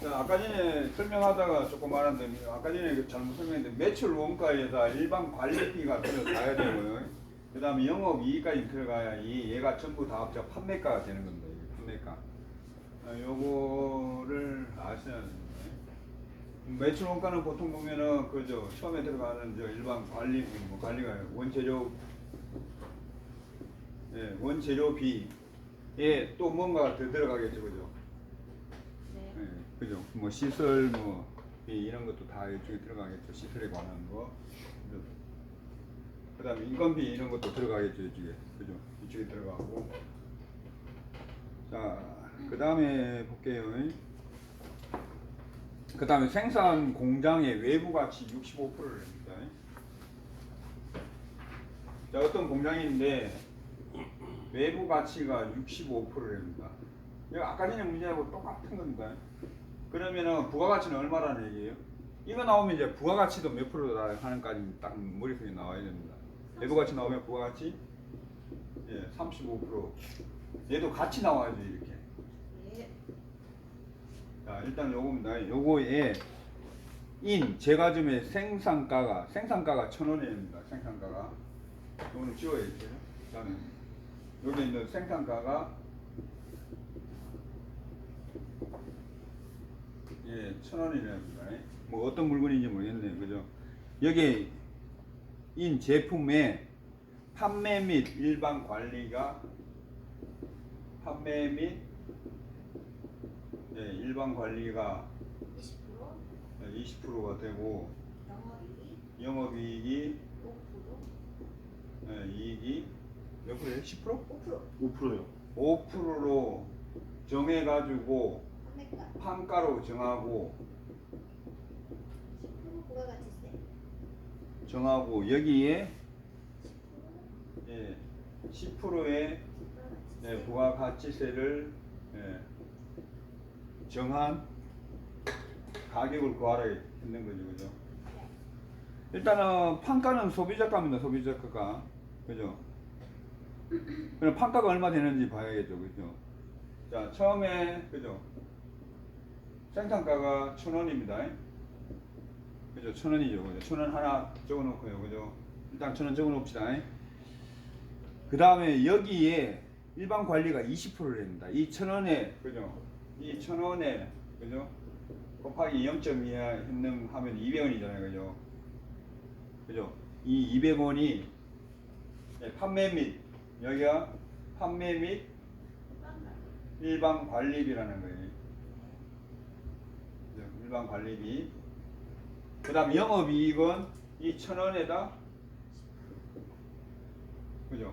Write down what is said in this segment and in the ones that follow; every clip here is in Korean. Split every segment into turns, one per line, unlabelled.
자, 아까 전에 설명하다가 조금 말았는데, 아까 전에 잘못 설명했는데, 매출 원가에다 일반 관리비가 들어가야 되고요. 그 다음에 영업이익까지 들어가야 얘가 전부 다 합쳐 판매가가 되는 겁니다. 이게 판매가. 요거를 아셔야 됩니다. 매출 원가는 보통 보면은, 그죠. 처음에 들어가는 저 일반 관리비, 뭐 관리가 원재료, 예, 원재료비에 또 뭔가 더 들어가겠죠. 그죠.
네.
예, 그죠. 뭐 시설 뭐 이런 것도 다 이쪽에 들어가겠죠. 시설에 관한 거. 그다음에 인건비 이런 것도 들어가겠죠. 이쪽에. 그죠. 이쪽에 들어가고. 자, 그다음에 볼게요. 그다음에 생산 공장의 외부 가치 65%를 합니다. 자, 어떤 공장인데 외부 가치가 65%입니다. 이거 아까 전에 문제하고 똑같은 겁니다. 그러면은 부가가치는 얼마라는 얘기예요? 이거 나오면 이제 부가가치도 몇 프로다 하는까지 딱 머릿속에 나와야 됩니다. 외부가치 나오면 부가가치 35%. 얘도 같이 나와야지 이렇게.
예.
자, 일단 요겁니다. 요거에 제과점의 생산가가 1,000원입니다. 생산가가. 요거는 지워야겠죠. 그다음에 여기 있는 생산가가 1,000원이랍니다. 뭐 어떤 물건인지 모르겠네요. 그죠? 여기 제품의 판매 및 일반 관리가 일반 관리가 20%가 되고 영업이익이
5%.
이익이 몇 프로예요? 10%?
5%.
5%요.
5%로 정해가지고
판매가.
판가로 정하고
10% 부가가치세.
정하고 여기에 10%의
부가가치세.
부가가치세를 정한 가격을 구하라 했는 거죠, 그죠? 일단은 판가는 소비자가입니다, 소비자가가, 그죠? 그럼 판가가 얼마 되는지 봐야겠죠, 그죠? 자, 처음에 그죠? 생산가가 1,000원입니다. 그죠? 1,000원이죠, 그죠? 1,000원 하나 적어놓고요, 그죠? 일단 1,000원 적어놓읍시다. 그 다음에 여기에 일반 관리가 20%를 합니다. 이 1,000원에, 그죠? 이 1,000원에, 그죠? 곱하기 0.2 했는 하면 200원이잖아요, 그죠? 그죠? 이 200원이 판매 및, 여기가 판매 및 일반 관리비라는 거예요. 일반 관리비. 그 다음 영업이익은 이 1,000원에다, 그죠?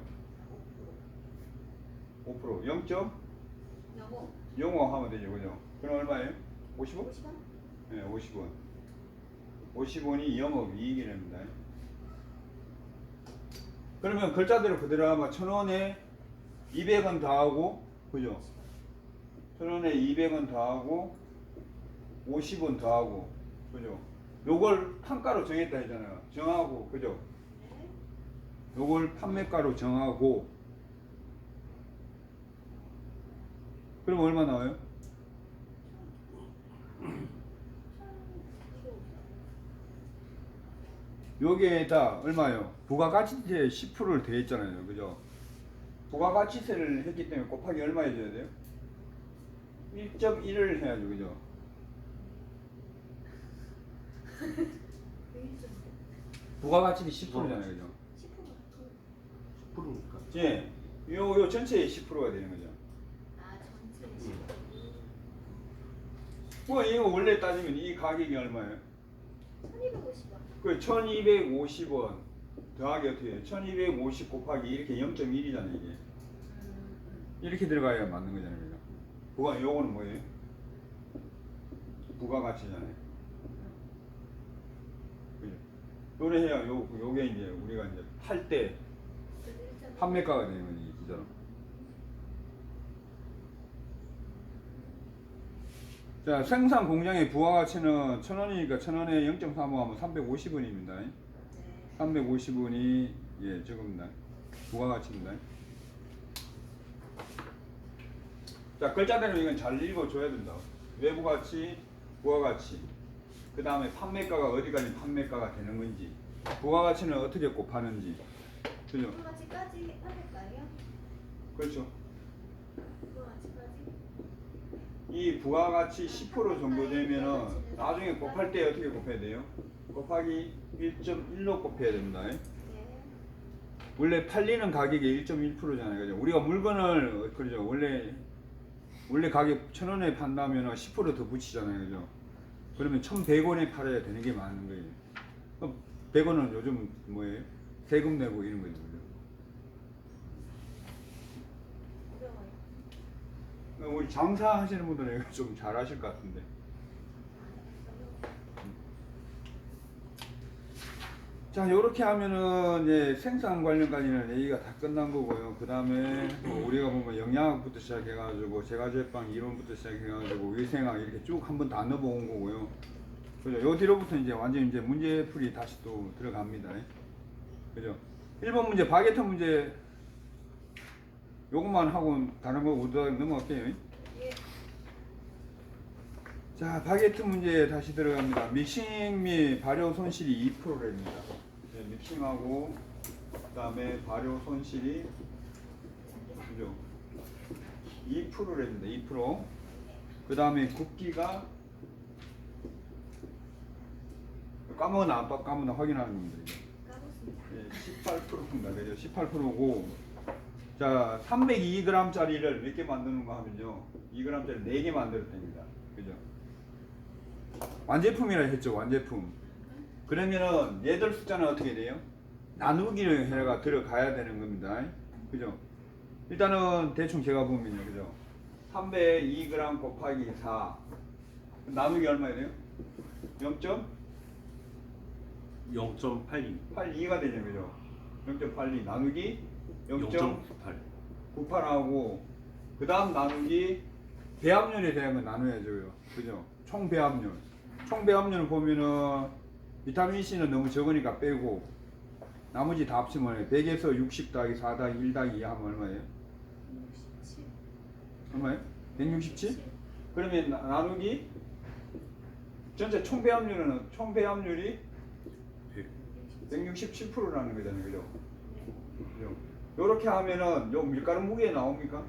5%, 0.05 하면 되죠, 그죠? 그럼 얼마예요? 50원?
50원?
네, 50원. 50원이 영업이익이랍니다. 그러면 글자대로 그대로 하면 1,000원에 200원 더하고, 그죠? 1,000원에 200원 더하고 50원 더하고, 그죠? 요걸 판가로 정했다 했잖아요. 정하고, 그죠?
네.
요걸 판매가로 정하고, 그럼 얼마 나와요? 여기에다 얼마예요? 부가가치세 10%를 더했잖아요, 그죠? 부가가치세를 했기 때문에 곱하기 얼마 해줘야 돼요? 1.1을 해야죠, 그죠? 부가가치는 10%잖아요, 그죠?
10%니까.
예, 요 전체의 10%가 되는 거죠.
아, 전체 10%.
뭐 이거 원래 따지면 이 가격이 얼마예요?
1250원.
그 1250원 더하기 어떻게 해요? 1250 곱하기 이렇게 0.1이잖아요, 이게. 이렇게 들어가야 맞는 거잖아요, 그죠? 요거는 뭐예요? 부가가치잖아요. 그죠? 요래 해야 요게 이제 우리가 이제 팔 때 판매가가 되는 거지, 진짜로. 자, 생산 공장의 부가가치는 1,000원이니까 1,000원에 0.35 하면 350원입니다.
네.
350원이 저겁니다. 부가가치입니다. 자, 글자대로 이건 잘 읽어줘야 된다. 외부가치 부가가치. 그 다음에 판매가가 어디까지 판매가가 되는 건지. 부가가치는 어떻게 곱하는지. 그죠?
부가가치까지 할까요?
그렇죠.
부가가치까지?
이 부가가치 10% 정도 되면은 나중에 곱할 때 어떻게 곱해야 돼요? 곱하기 1.1로 곱해야 됩니다.
네.
원래 팔리는 가격이 1.1%잖아요. 그죠? 우리가 물건을 그러죠. 원래 가격 1,000원에 판다면 10%더 붙이잖아요. 그죠? 그러면 1,100원에 팔아야 되는 게 많은 거예요. 그럼 100원은 요즘 뭐예요? 세금 내고 이런 거죠. 그죠?
어려워요.
우리 장사하시는 분들은 이거 좀 잘하실 것 같은데. 자, 요렇게 하면은 이제 생산 관련까지는 얘기가 다 끝난 거고요. 그 다음에 뭐 우리가 보면 영양학부터 시작해가지고 제과제빵 이론부터 시작해가지고 위생학 이렇게 쭉 한 번 다 넣어본 거고요. 그죠? 요 뒤로부터 이제 완전 이제 문제풀이 다시 또 들어갑니다. 그죠? 1번 문제 바게트 문제 요것만 하고 다른 거 못 넘어갈게요.
예.
자, 바게트 문제 다시 들어갑니다. 믹싱 및 발효 손실이 2%랍니다. 네, 믹싱하고 그다음에 발효 손실이 그죠? 2%랍니다. 2%. 그다음에 굽기가 까먹나 안 까먹나 확인하는 겁니다.
까먹습니다.
네, 18%입니다. 그죠? 18%고 자, 302g짜리를 몇 개 만드는가 하면요. 2g짜리 4개 만들어도 됩니다. 그죠? 완제품이라 했죠. 완제품. 그러면은 얘들 숫자는 어떻게 돼요? 나누기를 해가 들어가야 되는 겁니다. 그죠? 일단은 대충 제가 보면요. 그죠? 302g 곱하기 4 나누기 얼마야 돼요?
0.82
0.82가 되죠. 그죠? 0.82 나누기
0.98
98하고 그 다음 나누기 배합률에 대한 건 나눠야죠. 그죠? 총 배합률. 총 배합률을 보면은 비타민 C는 너무 적으니까 빼고 나머지 다 합치면 100에서 60 더하기 4 더하기 1 더하기 2 하면 얼마예요?
67.
얼마예요? 167? 그러면 나누기 전체 총 배합률이 167%라는 거잖아요. 그죠? 그죠? 요렇게 하면은 요 밀가루 무게 나옵니까?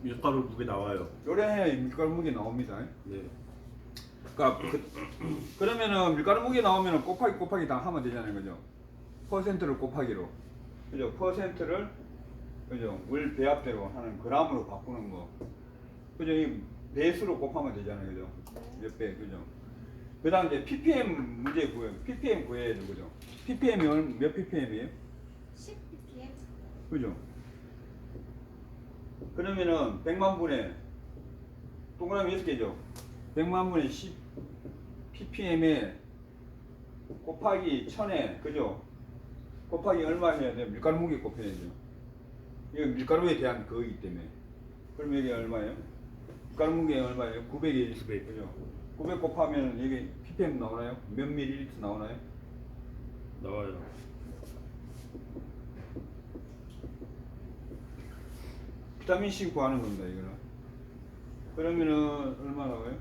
밀가루 무게 나와요.
요래 해야 밀가루 무게 나옵니다.
네.
그러니까 그러면은 밀가루 무게 나오면은 곱하기 다 하면 되잖아요. 그죠? 퍼센트를 곱하기로. 그죠? 퍼센트를 그죠? 물 배합대로 하는 그람으로 바꾸는 거. 그죠? 이 배수로 곱하면 되잖아요. 그죠? 몇 배. 그죠? 그다음 이제 ppm 문제 구해요. ppm 구해야 돼. 그죠? ppm이 몇 ppm이에요?
10 ppm.
그죠? 그러면은 100만 분의 동그라미 6개죠. 100만 분의 10 ppm에 곱하기 1000에 그죠? 곱하기 얼마 해야 돼요? 밀가루 무게 곱해야죠. 이거 밀가루에 대한 그거이기 때문에. 그럼 이게 얼마예요? 밀가루 무게 얼마예요? 900이
900.
그죠? 900 곱하면 이게 ppm 나오나요? 몇 밀리리터 나오나요?
나와요.
비타민 C 구하는 겁니다. 이거는. 그러면은 얼마 나와요?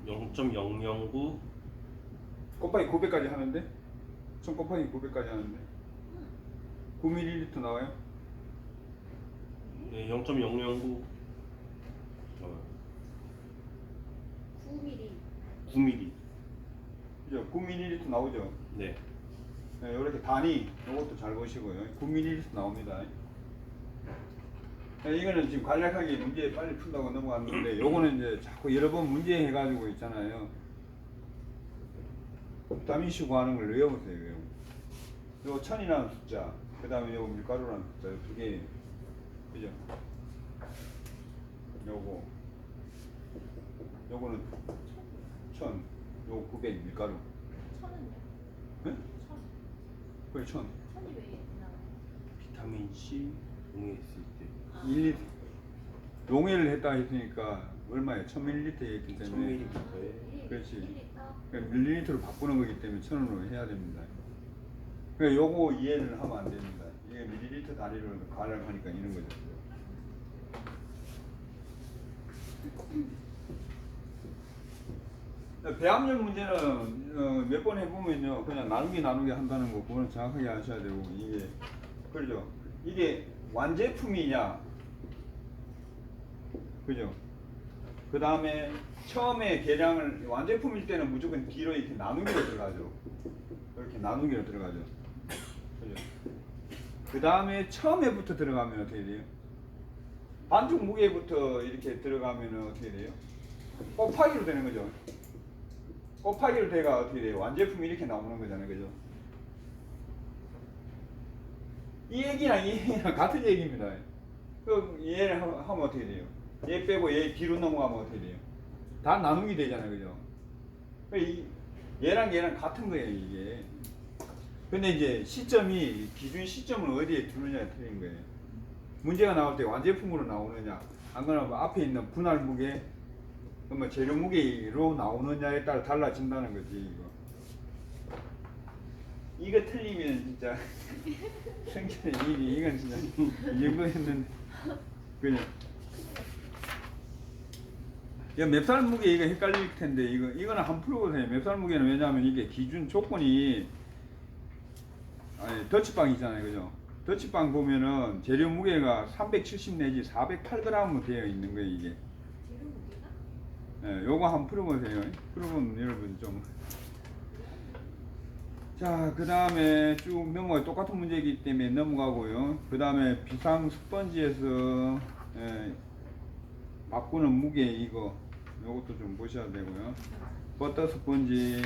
0.009
곱하기 900까지 하는데? 1000 곱하기 900까지 하는데? 9ml 나와요?
네, 0.009
9mm.
9mm.
그죠? 9ml 나오죠?
네.
네, 이렇게 단위, 이것도 잘 보시고요. 9ml 나옵니다. 네, 이거는 지금 간략하게 문제 빨리 푼다고 넘어갔는데, 요거는 이제 자꾸 여러 번 문제 해가지고 있잖아요. 비타민C 구하는 걸 외워보세요. 외우고. 요 1000이라는 숫자, 그 다음에 요 밀가루라는 숫자, 두 개, 그죠? 요거는 1000, 요 900 밀가루.
1000은요?
네?
1000.
그게 1000.
1000이 왜 나와요?
비타민 C 용했을 때
아.
1리터. 용해를 했다 했으니까 얼마예요? 1000ml에 했기 때문에.
1000ml.
그렇지.
1리터.
그러니까 밀리리터로 바꾸는 거기 때문에 1000원으로 해야 됩니다. 그러니까 요거 이해를 하면 안 됩니다. 이게 밀리리터 단위로 가능하니까 이런 거죠. 배합률 문제는 몇 번 해보면요 그냥 나누기 한다는 거 그거는 정확하게 아셔야 되고 이게 그죠 이게 완제품이냐 그죠 그 다음에 처음에 계량을 완제품일 때는 무조건 뒤로 이렇게 나누기로 들어가죠 이렇게 나누기로 들어가죠 그죠 그 다음에 처음에부터 들어가면 어떻게 돼요 반죽 무게부터 이렇게 들어가면 어떻게 돼요 곱하기로 되는 거죠 곱하기로 돼가 어떻게 돼요? 완제품이 이렇게 나오는 거잖아요. 그죠? 이 얘기랑 이 얘기랑 같은 얘기입니다. 그 얘를 하면 어떻게 돼요? 얘 빼고 얘 뒤로 넘어가면 어떻게 돼요? 다 나누기 되잖아요. 그죠? 얘랑 얘랑 같은 거예요, 이게. 근데 이제 시점이 기준 시점을 어디에 두느냐에 틀린 거예요. 문제가 나올 때 완제품으로 나오느냐, 안 그러면 앞에 있는 분할 무게 그러면 재료 무게로 나오느냐에 따라 달라진다는 거지 이거 틀리면 진짜 생전에 이건 진짜 이거 했는데 그냥 이거 맵살 무게 이거 헷갈릴 텐데 이거는 한 프로거든요. 맵살 무게는 왜냐하면 이게 기준 조건이 아니 더치빵 있잖아요, 그죠? 더치빵 보면은 재료 무게가 370 내지 408g으로 되어 있는 거예요, 이게.
재료 무게가?
예, 요거 한번 풀어보세요. 풀어보면 여러분 좀. 자, 그 다음에 쭉 넘어가요. 똑같은 문제이기 때문에 넘어가고요. 그 다음에 비상 스펀지에서 바꾸는 무게 이거 요것도 좀 보셔야 되고요. 버터 스펀지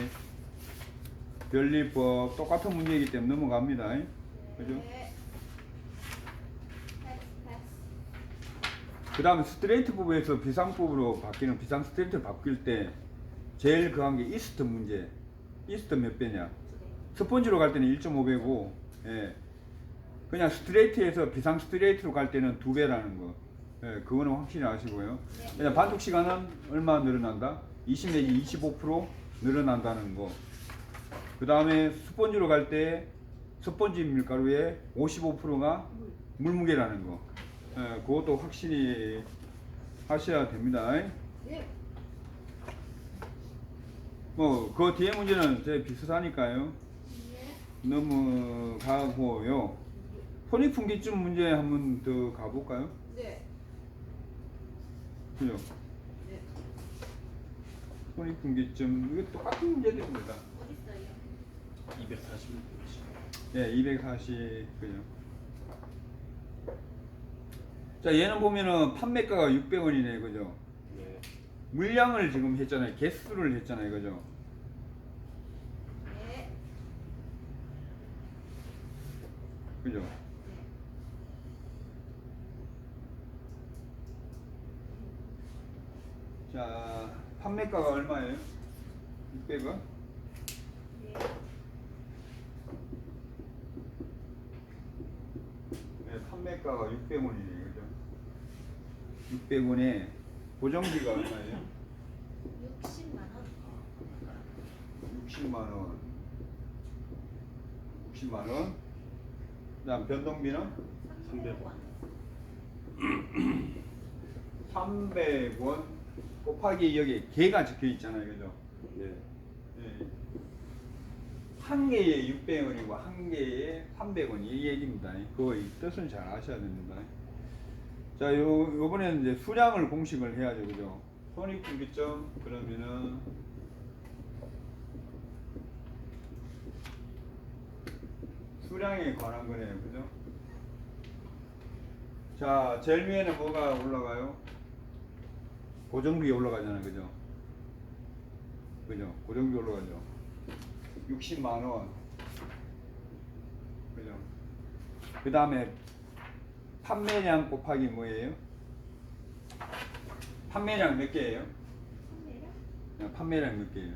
변리법 똑같은 문제이기 때문에 넘어갑니다. 그죠?
네.
그 다음에 스트레이트 부부에서 비상법으로 바뀌는 비상 스트레이트를 바뀔 때 제일 그한 게 이스트 문제. 이스트 몇 배냐? 스펀지로 갈 때는 1.5배고 예. 그냥 스트레이트에서 비상 스트레이트로 갈 때는 2배라는 거. 예, 그거는 확실히 아시고요. 그냥 반죽 시간은 얼마 늘어난다? 20 내지 25% 늘어난다는 거. 그 다음에 스펀지로 갈 때 스펀지 밀가루의 55%가 물무게라는 거. 예, 그것도 확실히 하셔야 됩니다.
네.
뭐, 그 뒤에 문제는 제 비슷하니까요. 넘어가고요. 손익분기점 문제 한번 더 가볼까요?
네.
그죠?
네.
손익분기점, 이거 똑같은 문제들입니다.
어디 있어요?
240.
예, 240, 그죠? 자, 얘는 보면은 판매가가 600원이네, 그죠?
네.
물량을 지금 했잖아요. 개수를 했잖아요, 그죠?
네.
그죠? 자, 판매가가 얼마예요? 600원?
네.
네, 판매가가 600원이네요, 그죠? 600원에 고정비가 얼마예요?
60만 원.
60만 원. 60만 원. 그다음 변동비는
300원.
300원 곱하기 여기 개가 적혀 있잖아요, 그죠?
네.
예. 한 개에 600원이고 한 개에 300원 이 얘기입니다. 그거 이 뜻은 잘 아셔야 됩니다. 자, 요번에는 이제 수량을 공식을 해야죠, 그죠? 손익분기점 그러면은 수량에 관한 거네요, 그죠? 자, 제일 위에는 뭐가 올라가요? 고정비 올라가잖아요, 그죠? 그죠? 고정비 올라가죠. 60만 원. 그죠? 그 다음에 판매량 곱하기 뭐예요? 판매량 몇 개예요?
판매량?
판매량 몇 개예요?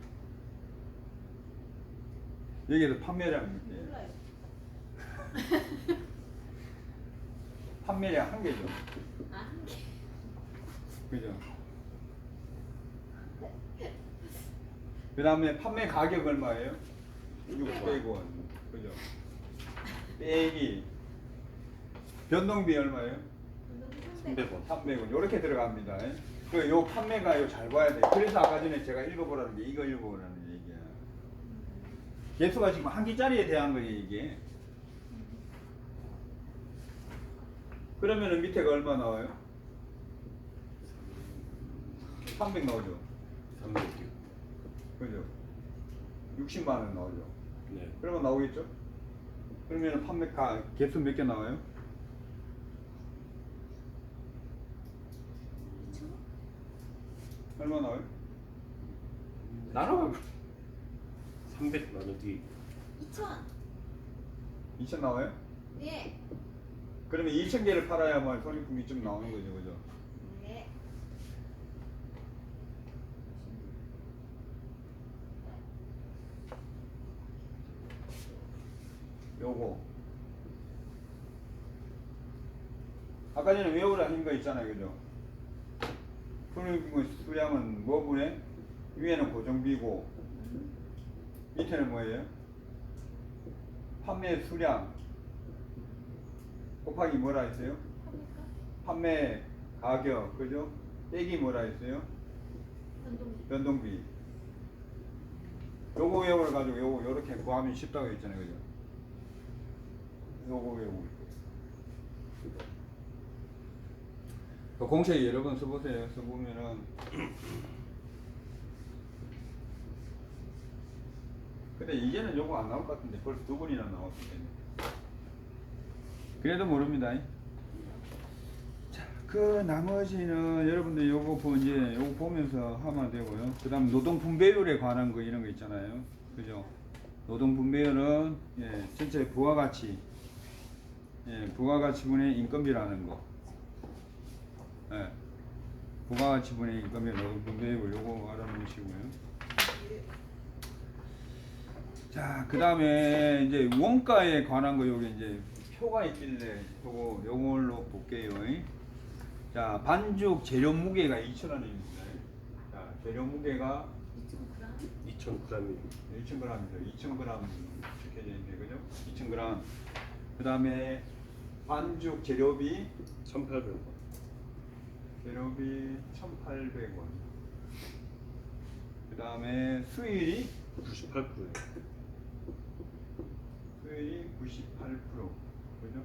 여기에서 판매량 몇 개예요?
몰라요.
판매량 한 개죠.
아, 한 개.
그죠? 그 다음에 판매 가격 얼마예요? 600원. 그죠? 빼기 변동비 얼마예요?
300원.
300원 이렇게 들어갑니다. 그 요 판매가 요 잘 봐야 돼. 그래서 아까 전에 제가 읽어보라는 게 이거 읽어보라는 얘기야. 개수가 지금 한 개짜리에 대한 거예요 이게. 그러면은 밑에가 얼마 나와요? 300 나오죠.
300개.
그죠? 60만 원 나오죠.
네.
그러면 나오겠죠? 그러면 판매가 개수 몇 개 나와요?
2,000원?
얼마 나와요? 나눠
300 나누기
2,000원.
2천 나와요?
네.
그러면 2,000개를 팔아야만 손익분이 좀 나오는 거죠, 그죠?
네.
요거 아까 전에 외우라 한 거 있잖아요, 그죠? 손익분 수량은 뭐분에 위에는 고정비고 밑에는 뭐예요? 판매 수량 곱하기 뭐라 했어요?
합니까?
판매 가격, 그죠? 떼기 뭐라 했어요?
변동.
변동비. 요거 외워를 가지고 요거 요렇게 구하면 쉽다고 했잖아요, 그죠? 요거 외우고. 그 공식 여러 번 써보세요. 써보면은 근데 이제는 요거 안 나올 것 같은데 벌써 두 번이나 나왔기 때문에. 그래도 모릅니다. 자, 그 나머지는 여러분들 요거 이제 요거 보면서 하면 되고요. 그다음 노동 분배율에 관한 거 이런 거 있잖아요. 그죠? 노동 분배율은 전체 부가가치 부가가치분의 인건비라는 거. 부가가치분의 인건비 노동 분배율 요거 알아놓으시고요. 자, 그 다음에 이제 원가에 관한 거 요게 이제 표가 있길래 요걸로 볼게요. 자, 반죽 재료 무게가 2,000원입니다. 자, 재료 무게가
2,000g.
2,000g입니다.
2,000g 적혀져 있네, 그죠? 2,000g. 그 다음에 반죽 재료비
1,800원.
재료비 1,800원. 그 다음에 수율이
98%예요.
수율이 98%, 그죠?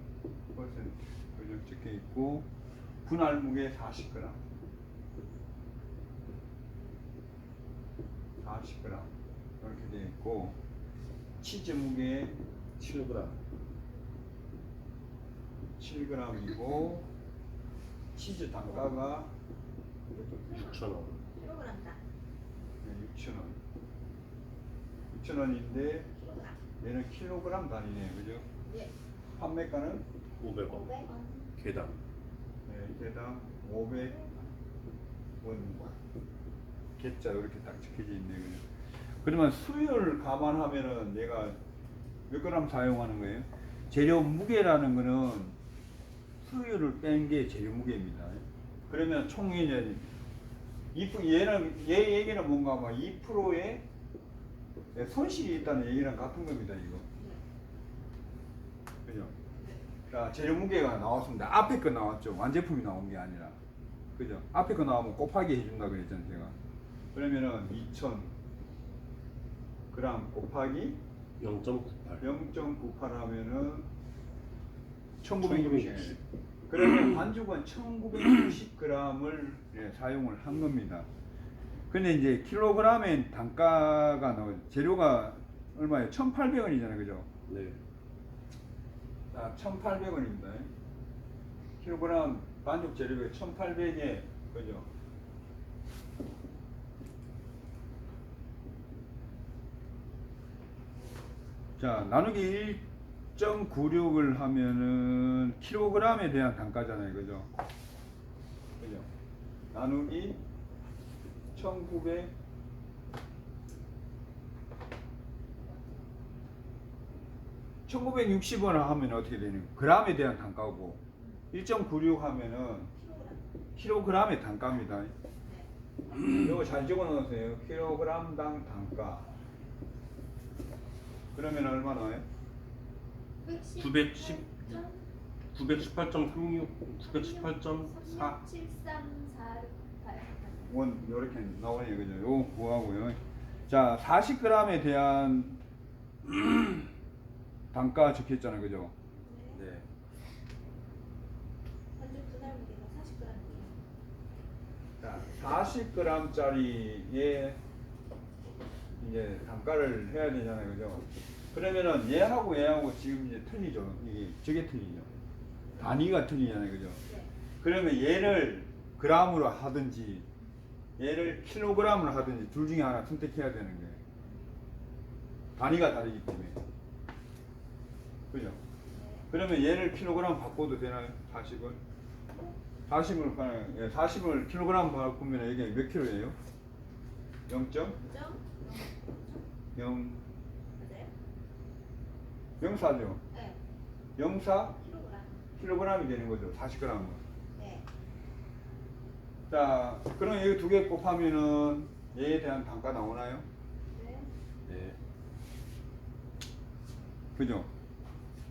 퍼센트, 그죠? 적혀 있고 분할 무게 40g, 40g 이렇게 되어 있고 치즈 무게
7g.
7g이고 치즈 단가가
6,000원.
킬로그램당.
6,000원. 6,000원인데
킬로그램.
얘는 킬로그램 단위네요, 그죠?
네.
판매가는
500원.
500원.
개당.
개당 500원. 개자 이렇게 딱 적혀져 있네, 그죠? 그러면 수율 감안하면은 얘가 몇 그램 사용하는 거예요? 재료 무게라는 거는 수율을 뺀 게 재료 무게입니다. 그러면 총이는 얘 얘기는 뭔가 막 2%의 손실이 있다는 얘기랑 같은 겁니다, 이거. 그죠? 자, 재료 무게가 나왔습니다. 앞에 거 나왔죠. 완제품이 나온 게 아니라. 그죠? 앞에 거 나오면 곱하기 해준다 그랬잖아요, 제가. 그러면은 2,000g 곱하기
0.98.
0.98 하면은 1960. 그러면 반죽은 1960g을 사용을 한 겁니다. 근데 이제 킬로그램의 단가가 재료가 얼마예요? 1,800원이잖아요, 그죠?
네.
자, 1,800원입니다. 킬로그램 반죽 재료가 1,800에, 그죠? 자, 나누기 1.96을 하면은 킬로그램에 대한 단가잖아요, 그죠? 그죠? 나누기 1960원을 하면 어떻게 되는 거예요? g에 대한 단가고 1.96 하면은 킬로그램의 단가입니다. 이거 잘 적어 놓으세요. 킬로그램당 단가. 그러면 얼마 나와요?
910. 918.36, 918.4.
734
원 이렇게 나오네요, 그죠? 요 구하고요. 자, 40g에 대한 단가 적혀 있잖아요, 그죠?
네.
네.
완전 분할 무게가 40g이에요.
자, 40g짜리에 이제 단가를 해야 되잖아요, 그죠? 그러면은 얘하고 지금 이제 틀리죠. 이게 저게 틀리죠. 단위가 틀리잖아요, 그죠?
네.
그러면 얘를 g으로 하든지 얘를 킬로그램으로 하든지 둘 중에 하나 선택해야 되는 거예요. 단위가 다르기 때문에. 그죠? 그러면 얘를 킬로그램 바꿔도 되나요? 40을? 40을 킬로그램 바꾸면 이게 몇 킬로예요? 0.
0.0
0
맞아요?
0사죠.
네.
0사
킬로그램.
킬로그램이 되는 거죠. 40g은.
네.
자, 그럼 여기 두 개 곱하면은 얘에 대한 단가 나오나요?
네.
네.
그죠?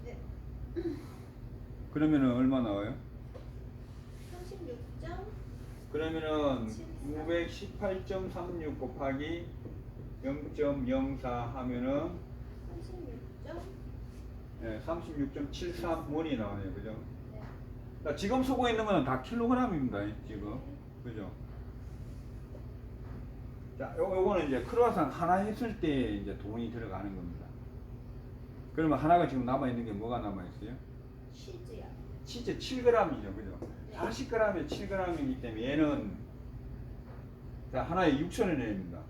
네.
그러면은 얼마 나와요?
36점
그러면은 918.36 곱하기 0.04 하면은
36점
예, 36.73원이 나오네요. 그죠?
네.
자, 지금 쓰고 있는 거는 다 킬로그램입니다. 지금. 그죠? 자, 요거는 이제 크루아상 하나 했을 때 이제 돈이 들어가는 겁니다. 그러면 하나가 지금 남아 있는 게 뭐가 남아 있어요?
치즈요.
치즈 7g이죠. 그죠?
네.
40g에 7g이기 때문에 얘는 자, 하나에 6,000원 냅니다.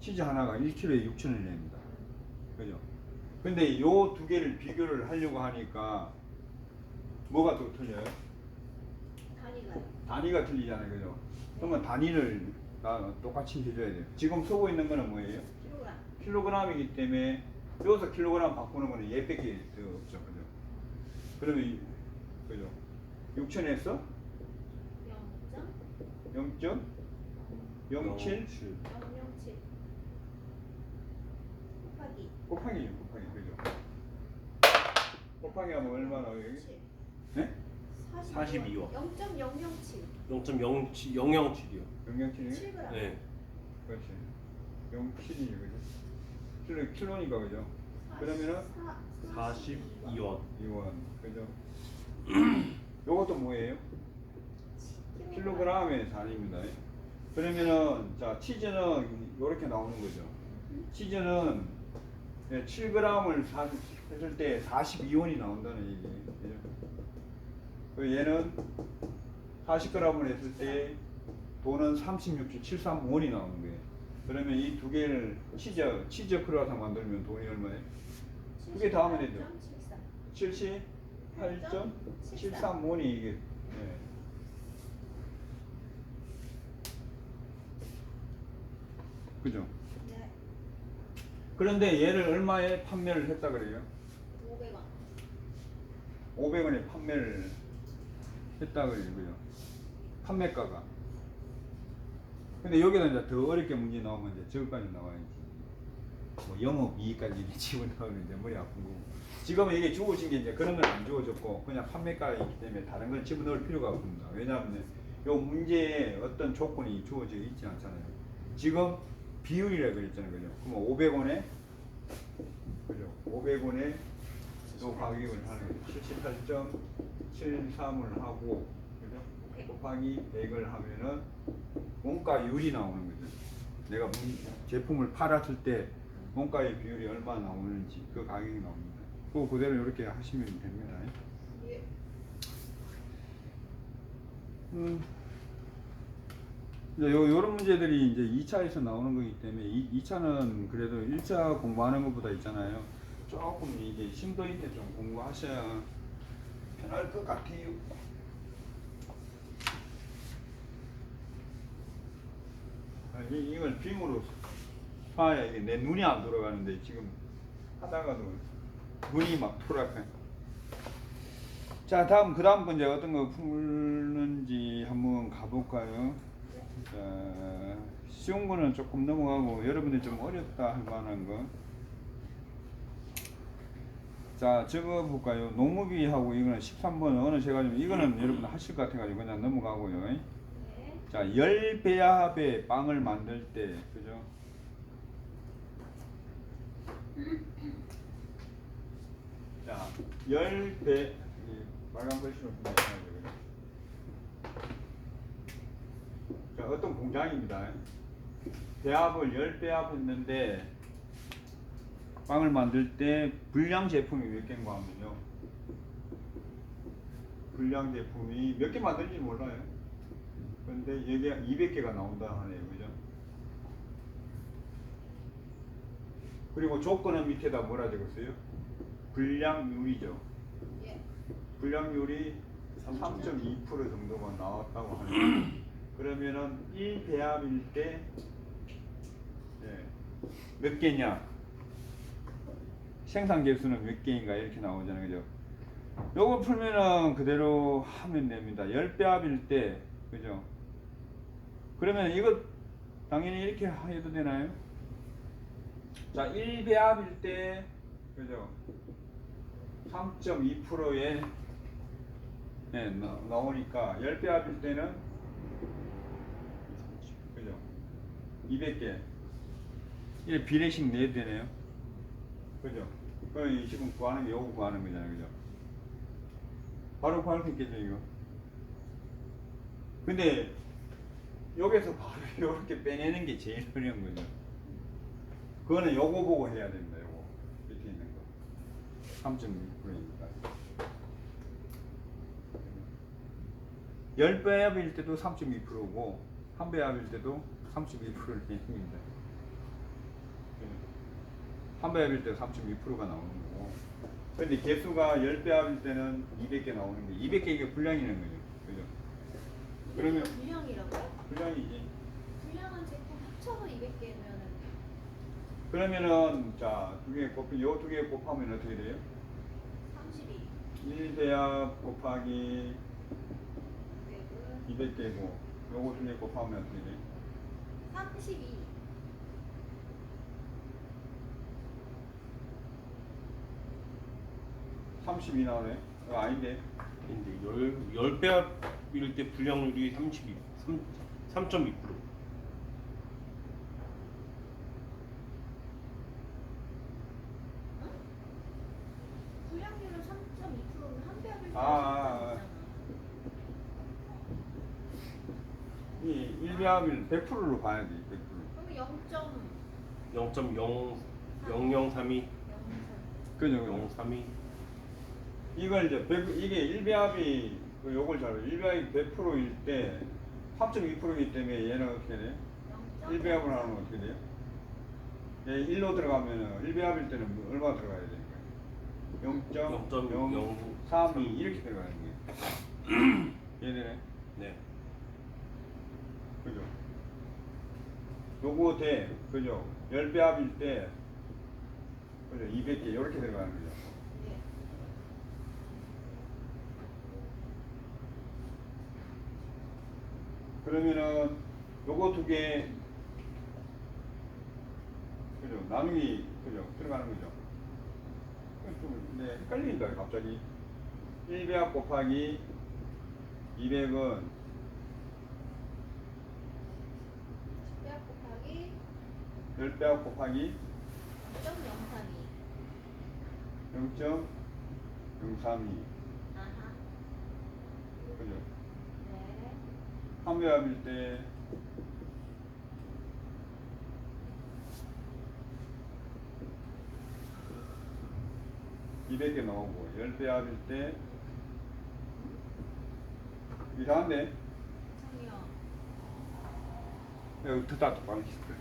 치즈 하나가 1kg에 6,000원 냅니다. 그죠? 근데 요 두 개를 비교를 하려고 하니까 뭐가 또 틀려요?
단위가요.
단위가 틀리잖아요. 그죠? 그러면 단위를 똑같이 해줘야 돼요. 지금 쓰고 있는 거는 뭐예요?
킬로그램.
킬로그램이기 때문에 여기서 킬로그램 바꾸는 거는 얘밖에 더 없죠. 그죠? 그러면 그죠? 6,000에서
0.007
0.07
곱하기
곱하기 그죠? 곱하기 하면 얼마 나와요 여기?
7.
네?
42원.
0.007
0.007이요.
0.07이요?
7g.
네.
그렇지. 0.7이죠, 그죠? 킬로니까 그죠? 그러면은
42원.
2원, 그죠? 요것도 뭐예요? 킬로그램의 단위입니다. 그러면은 자 치즈는 이렇게 나오는 거죠. 치즈는 7g을 했을 때 42원이 나온다는 얘기예요. 그죠? 그 얘는 40g을 했을 때 돈은 36.73원이 나오는 거예요. 그러면 이 두 개를 치즈 크루아상 만들면 돈이 얼마예요? 두 개 다 하면 되죠. 78.73원이 이게. 예. 그죠?
네.
그런데 얘를 얼마에 판매를 했다 그래요?
500원.
500원에 판매를 했다 그래요. 그죠? 판매가가. 근데 여기다 이제 더 어렵게 문제 나오면 이제 저기까지 나와야지. 뭐 영업이익까지 집어넣으면 이제 머리 아픈 거고. 지금은 이게 주어진 게 이제 그런 건 안 주어졌고 그냥 판매가이기 때문에 다른 걸 집어넣을 필요가 없습니다. 왜냐하면 요 문제에 어떤 조건이 주어져 있지 않잖아요. 지금 비율이라고 그랬잖아요. 그죠? 그럼 500원에 그죠? 500원에 요 가격을 하는 거죠. 78.73을 하고 그죠? 곱하기 100을 하면은 원가율이 나오는 거죠. 내가 제품을 팔았을 때 원가의 비율이 얼마 나오는지 그 가격이 나옵니다. 그거 그대로 이렇게 하시면 됩니다.
예.
이제 요런 문제들이 이제 2차에서 나오는 거기 때문에 2차는 그래도 1차 공부하는 것보다 있잖아요. 조금 이게 심도 있게 좀 공부하셔야 편할 것 같아요. 이걸 빔으로 봐야 이게 내 눈이 안 돌아가는데 지금 하다가도 눈이 막 돌아가요. 자, 그 다음 건 이제 어떤 거 풀는지 한번 가볼까요? 자, 쉬운 거는 조금 넘어가고 여러분들 좀 어렵다 할 만한 거. 자, 적어 볼까요? 농무비하고 이거는 13번 어느 제가 좀 이거는 여러분 하실 것 같아가지고 그냥 넘어가고요.
네.
자, 열배합의 빵을 만들 때, 그죠? 자, 열배 빨간 글씨로 분명해야죠. 자, 어떤 공장입니다. 배합을 10배합 했는데 빵을 만들 때 불량 제품이 몇 개인가 하면요. 불량 제품이 몇 개 만드는지 몰라요. 근데 여기가 200개가 나온다 하네요. 그죠? 그리고 조건은 밑에다 뭐라 적었어요? 불량률이죠.
예.
불량률이 3.2% 정도가 나왔다고 하네요. 그러면은 1배합일 때 몇 개냐? 생산 개수는 몇 개인가 이렇게 나오잖아요. 그죠? 요거 풀면은 그대로 하면 됩니다. 10배합일 때, 그죠? 그러면 이거 당연히 이렇게 해도 되나요? 자, 1배합일 때, 그죠? 3.2%에 나오니까 10배합일 때는 그죠? 200개. 이게 비례식 내야 되네요. 그죠? 그럼 지금 구하는 게 요거 구하는 거잖아요. 그죠? 바로 구할 수 있겠죠, 이거? 근데 여기서 바로 이렇게 빼내는 게 제일 어려운 거죠. 그거는 요거 보고 해야 됩니다. 요거 밑에 있는 거 3.6%니까 10배합일 때도 3.2%고 1배합일 때도 3.2%를 내립니다. 1배합일 때 3.2%가 나오는 거고, 근데 개수가 10배합일 때는 200개 나오는 게 200개 이게 불량이라는 거죠. 그죠? 그러면
불량이라고요?
불량이지.
불량한 제품 합쳐서 200개면은
그러면은 자, 두 개 곱하면 요 두 개 곱하면 어떻게 돼요?
32.
1배합 곱하기
100은
200개고 요거 두 개 곱하면 어떻게 돼요?
32.
32 나오네. 아닌데.
근데 10배합일 때 불량률이 3.2%.
응? 불량률은 3.2%면 한 배합일 때
아. 이 1배합을 100%로 봐야 돼. 100%.
그러면
0.0032
그죠, 그죠.
032
이걸 이제 100, 이게 1배합이 요걸 잘 1배합이 100%일 때 3.2%이기 때문에 얘는 어떻게 돼요? 1배합을 하면 어떻게 돼요? 얘 1로 들어가면은 1배합일 때는 얼마 들어가야 되는 거예요? 0.032 이렇게 들어가는 거예요. 얘네네.
네.
그죠? 요거 돼. 그죠? 10배합일 때 그죠? 200개 이렇게 들어가는 거죠.
예.
그러면은 요거 두 개 그죠? 나누기 그죠? 들어가는 거죠. 좀 헷갈린다 갑자기. 1배합 곱하기 200은
10배합 곱하기
10배합 곱하기
0.032.
0.032
아하.
그죠?
네.
3배합일 때 200개 나오고 10배합일 때 이상한데?
창이요.
여기 듣다 또 방식을